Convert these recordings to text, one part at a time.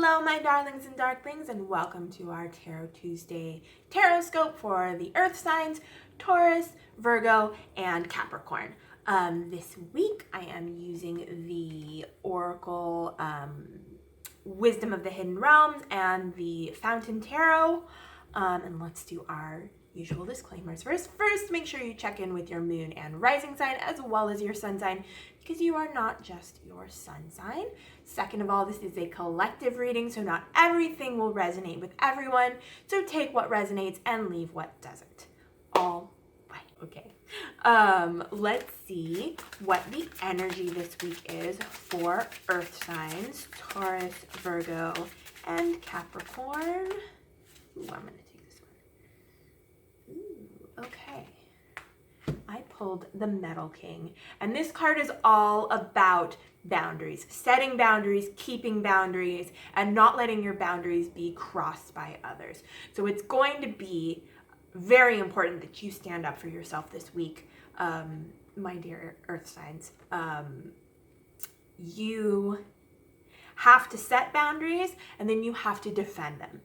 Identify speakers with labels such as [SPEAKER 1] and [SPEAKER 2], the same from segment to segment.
[SPEAKER 1] Hello, my darlings and darklings, and welcome to our Tarot Tuesday Tarotscope for the Earth signs, Taurus, Virgo, and Capricorn. This week I am using the Oracle Wisdom of the Hidden Realms and the Fountain Tarot. And let's do our usual disclaimers. First, make sure you check in with your moon and rising sign as well as your sun sign, because you are not just your sun sign. Second of all, this is a collective reading, so not everything will resonate with everyone. So take what resonates and leave what doesn't. All right, okay. Let's see what the energy this week is for Earth signs, Taurus, Virgo, and Capricorn. Ooh, I'm gonna take this one. Ooh, okay. I pulled the Metal King, and this card is all about boundaries, setting boundaries, keeping boundaries, and not letting your boundaries be crossed by others. So it's going to be very important that you stand up for yourself this week, my dear Earth signs. You have to set boundaries, and then you have to defend them,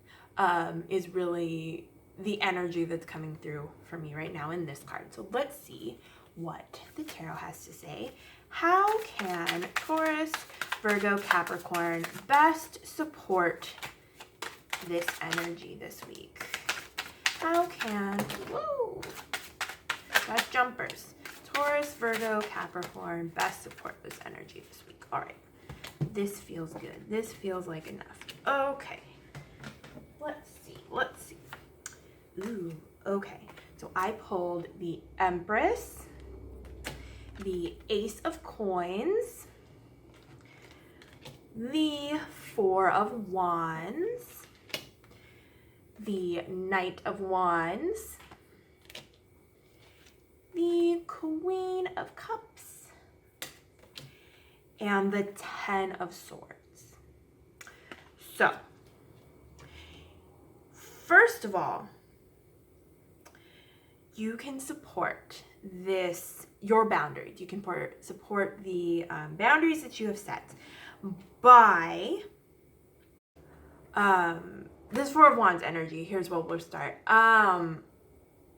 [SPEAKER 1] is really the energy that's coming through for me right now in this card. So let's see what the tarot has to say. How can Taurus, Virgo, Capricorn best support this energy this week? How can, woo, got jumpers. Taurus, Virgo, Capricorn best support this energy this week. All right, this feels good. This feels like enough. Okay, let's see. Ooh, okay. So I pulled the Empress, the Ace of Coins, the Four of Wands, the Knight of Wands, the Queen of Cups, and the Ten of Swords. So, first of all, you can support your boundaries. You can support the boundaries that you have set by this Four of Wands energy. Here's where we'll start.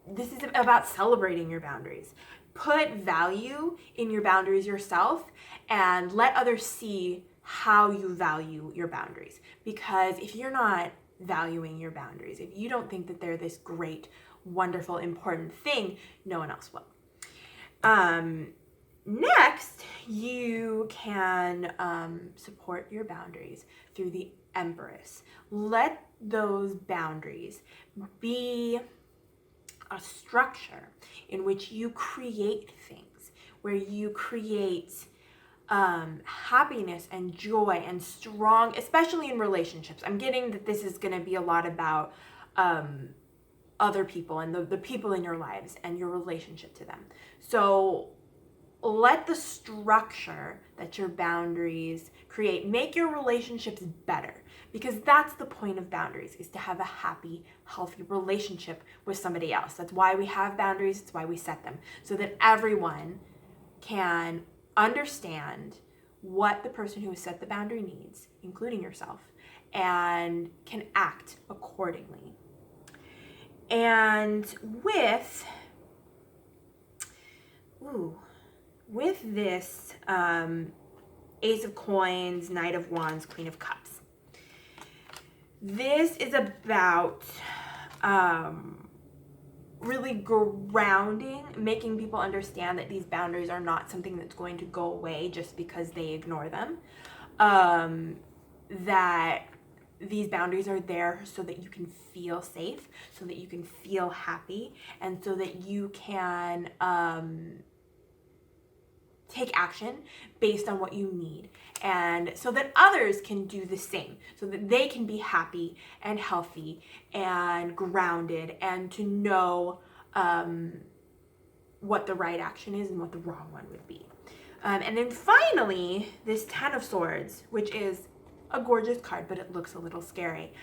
[SPEAKER 1] This is about celebrating your boundaries. Put value in your boundaries yourself and let others see how you value your boundaries. Because if you're not valuing your boundaries, if you don't think that they're this great, wonderful, important thing, no one else will. Next, you can support your boundaries through the Empress. Let those boundaries be a structure in which you create things, where you create happiness and joy and strong, especially in relationships. I'm getting that this is going to be a lot about other people and the people in your lives and your relationship to them. So let the structure that your boundaries create make your relationships better, because that's the point of boundaries, is to have a happy, healthy relationship with somebody else. That's why we have boundaries. It's why we set them, so that everyone can understand what the person who has set the boundary needs, including yourself, and can act accordingly. And with this Ace of Coins, Knight of Wands, Queen of Cups, this is about really grounding, making people understand that these boundaries are not something that's going to go away just because they ignore them. That these boundaries are there so that you can feel safe, so that you can feel happy, and so that you can take action based on what you need, and so that others can do the same, so that they can be happy and healthy and grounded, and to know what the right action is and what the wrong one would be. And then finally, this Ten of Swords, which is a gorgeous card, but it looks a little scary.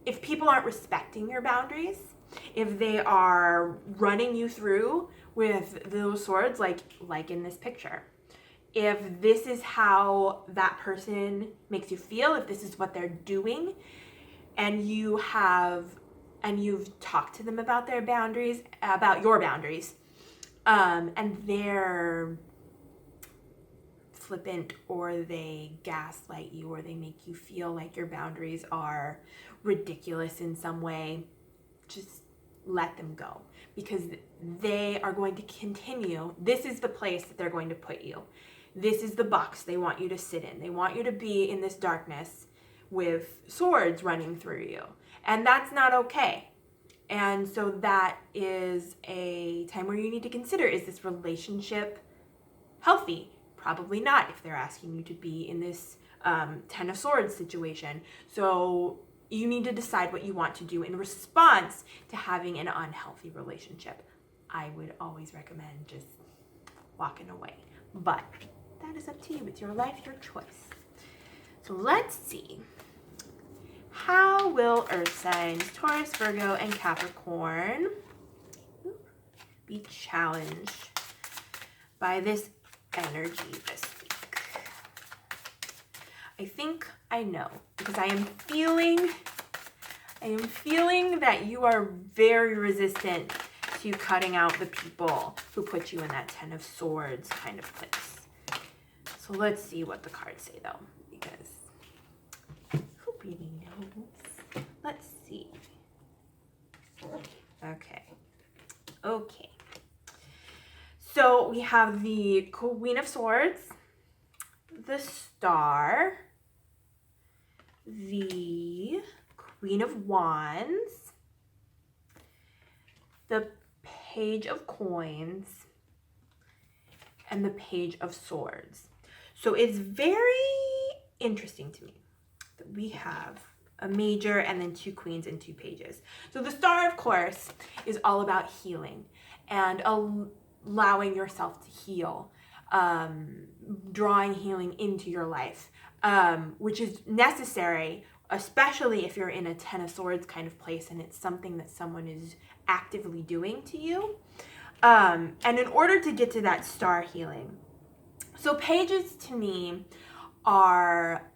[SPEAKER 1] If people aren't respecting your boundaries, if they are running you through with those swords, like in this picture, if this is how that person makes you feel, if this is what they're doing, and you've talked to them about their boundaries, about your boundaries, and they're flippant, or they gaslight you, or they make you feel like your boundaries are ridiculous in some way, just let them go, because they are going to continue. This is the place that they're going to put you. This is the box they want you to sit in. They want you to be in this darkness with swords running through you, and that's not okay. And so that is a time where you need to consider, is this relationship healthy? Probably not, if they're asking you to be in this 10 of Swords situation. So you need to decide what you want to do in response to having an unhealthy relationship. I would always recommend just walking away, but that is up to you. It's your life, your choice. So let's see. How will Earth signs Taurus, Virgo, and Capricorn be challenged by this energy this week? I think I know, because I am feeling that you are very resistant to cutting out the people who put you in that 10 of Swords kind of place. So let's see what the cards say, though, because who really knows? Let's see. Okay. So we have the Queen of Swords, the Star, the Queen of Wands, the Page of Coins, and the Page of Swords. So it's very interesting to me that we have a major and then 2 queens and 2 pages. So the Star, of course, is all about healing and allowing yourself to heal, drawing healing into your life, which is necessary, especially if you're in a 10 of Swords kind of place and it's something that someone is actively doing to you. And in order to get to that Star healing, so pages to me are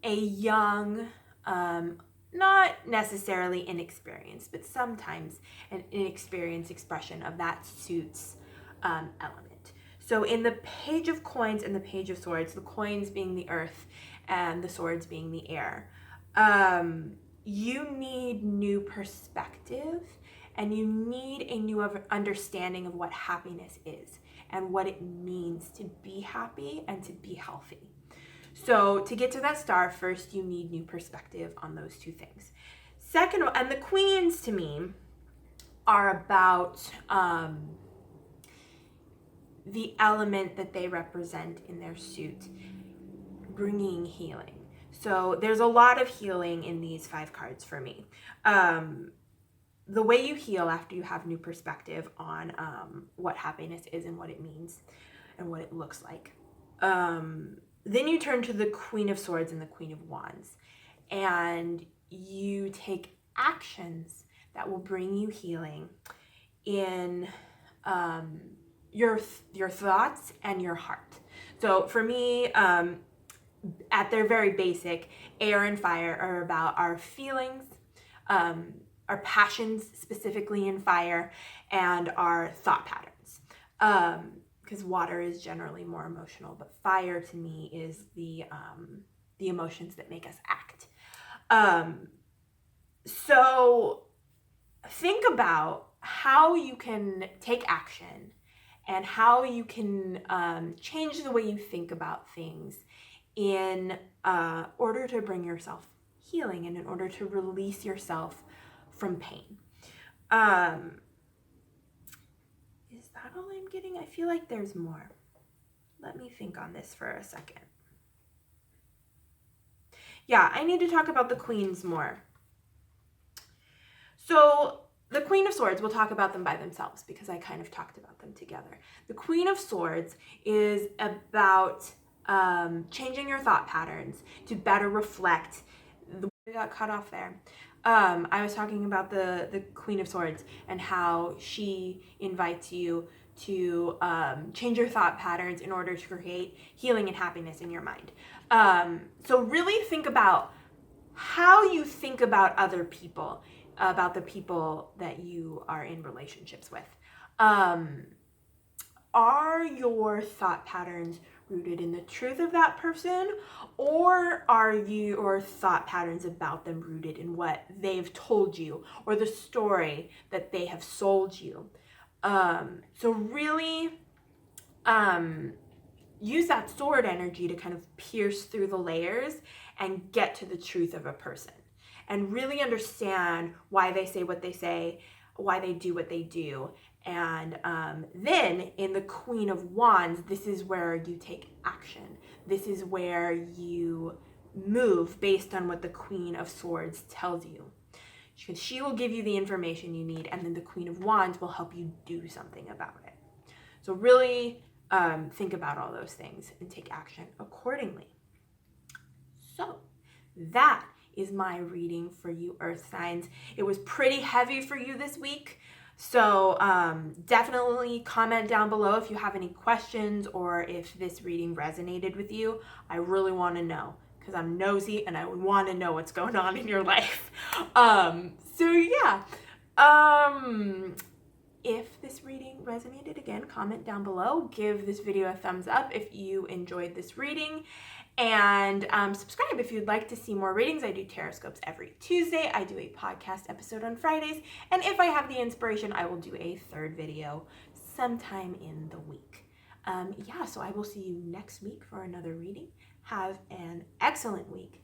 [SPEAKER 1] a young, not necessarily inexperienced, but sometimes an inexperienced expression of that suits element. So in the Page of Coins and the Page of Swords, the coins being the earth and the swords being the air, you need new perspective, and you need a new understanding of what happiness is and what it means to be happy and to be healthy. So to get to that Star, first you need new perspective on those 2 things. Second, and the queens to me are about the element that they represent in their suit, bringing healing. So there's a lot of healing in these 5 cards for me. The way you heal after you have new perspective on what happiness is and what it means and what it looks like. Then you turn to the Queen of Swords and the Queen of Wands, and you take actions that will bring you healing in your thoughts and your heart. So for me, at their very basic, air and fire are about our feelings, our passions, specifically in fire, and our thought patterns. Because water is generally more emotional, but fire to me is the emotions that make us act. So think about how you can take action and how you can change the way you think about things in order to bring yourself healing and in order to release yourself from pain. Is that all I'm getting? I feel like there's more. Let me think on this for a second. Yeah, I need to talk about the queens more. So the Queen of Swords, we'll talk about them by themselves because I kind of talked about them together. The Queen of Swords is about changing your thought patterns to better reflect the... I got cut off there. I was talking about the Queen of Swords and how she invites you to change your thought patterns in order to create healing and happiness in your mind. So really think about how you think about other people, about the people that you are in relationships with. Are your thought patterns rooted in the truth of that person, or are your thought patterns about them rooted in what they've told you or the story that they have sold you? So really use that sword energy to kind of pierce through the layers and get to the truth of a person, and really understand why they say what they say, why they do what they do. And then in the Queen of Wands, this is where you take action. This is where you move based on what the Queen of Swords tells you. Because she will give you the information you need, and then the Queen of Wands will help you do something about it. So really think about all those things and take action accordingly. So that is my reading for you, Earth signs. It was pretty heavy for you this week. So definitely comment down below if you have any questions or if this reading resonated with you. I really want to know, because I'm nosy and I want to know what's going on in your life. So yeah, if this reading resonated, again, comment down below. Give this video a thumbs up if you enjoyed this reading. And subscribe if you'd like to see more readings. I do Tarotscopes every Tuesday. I do a podcast episode on Fridays. And if I have the inspiration, I will do a third video sometime in the week. Yeah, so I will see you next week for another reading. Have an excellent week.